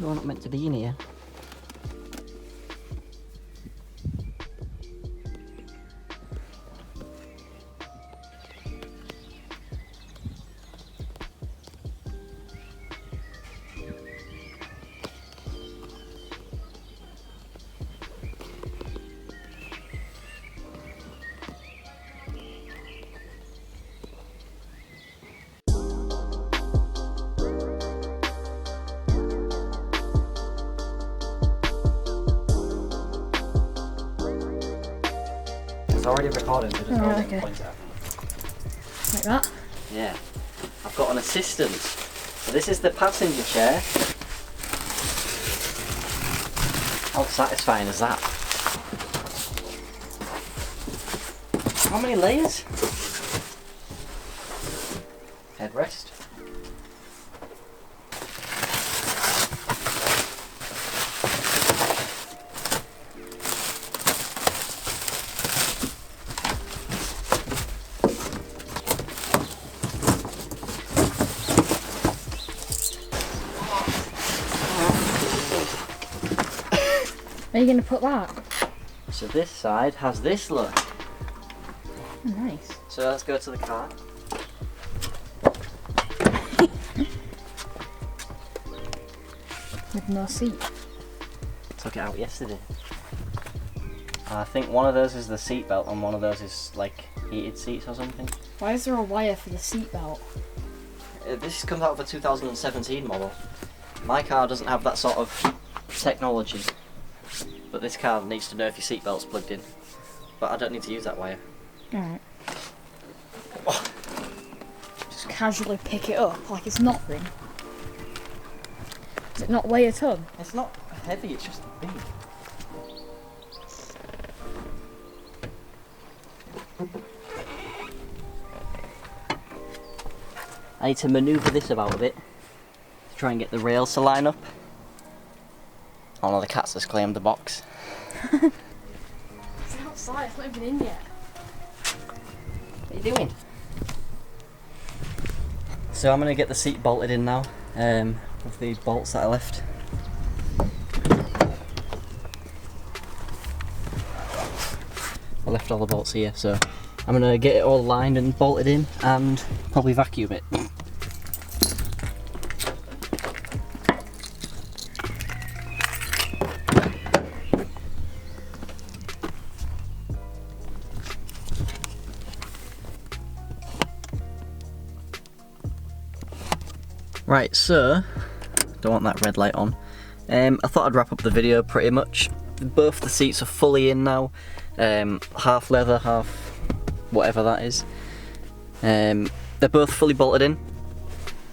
You're not meant to be in here. It's already recorded, so just okay. point it out. Like that? Yeah. I've got an assistant. So this is the passenger chair. How satisfying is that? How many layers? Headrest. Are you going to put that? So this side has this look. Oh, nice. So let's go to the car. With no seat. Took it out yesterday. I think one of those is the seat belt and one of those is like heated seats or something. Why is there a wire for the seat belt? This comes out of a 2017 model. My car doesn't have that sort of technology, but this car needs to know if your seat belt's plugged in. But I don't need to use that wire. Alright. Just casually pick it up like it's nothing. Does it not weigh a ton? It's not heavy, it's just big. I need to manoeuvre this about a bit to try and get the rails to line up. Oh no, the cat's just claimed the box. It's outside, it's not even in yet. What are you doing? So I'm going to get the seat bolted in now, with the bolts that I left. I left all the bolts here, so I'm going to get it all lined and bolted in and probably vacuum it. Right, so, don't want that red light on. I thought I'd wrap up the video pretty much. Both the seats are fully in now, half leather, half whatever that is. They're both fully bolted in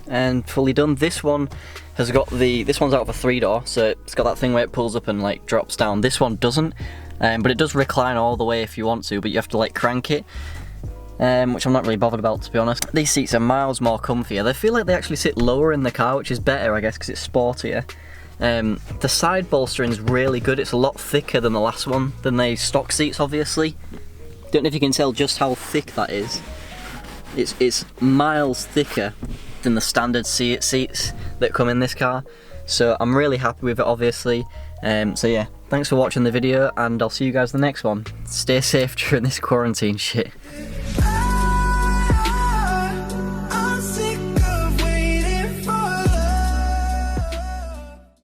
and fully done. This one has got this one's out of a 3-door, so it's got that thing where it pulls up and like drops down. This one doesn't, but it does recline all the way if you want to, but you have to like crank it. Which I'm not really bothered about, to be honest. These seats are miles more comfier. They feel like they actually sit lower in the car, which is better, I guess, because it's sportier. The side bolstering is really good. It's a lot thicker than the last one, than the stock seats, obviously. Don't know if you can tell just how thick that is. It's miles thicker than the standard seats that come in this car. So I'm really happy with it, obviously. So yeah, thanks for watching the video, and I'll see you guys in the next one. Stay safe during this quarantine shit.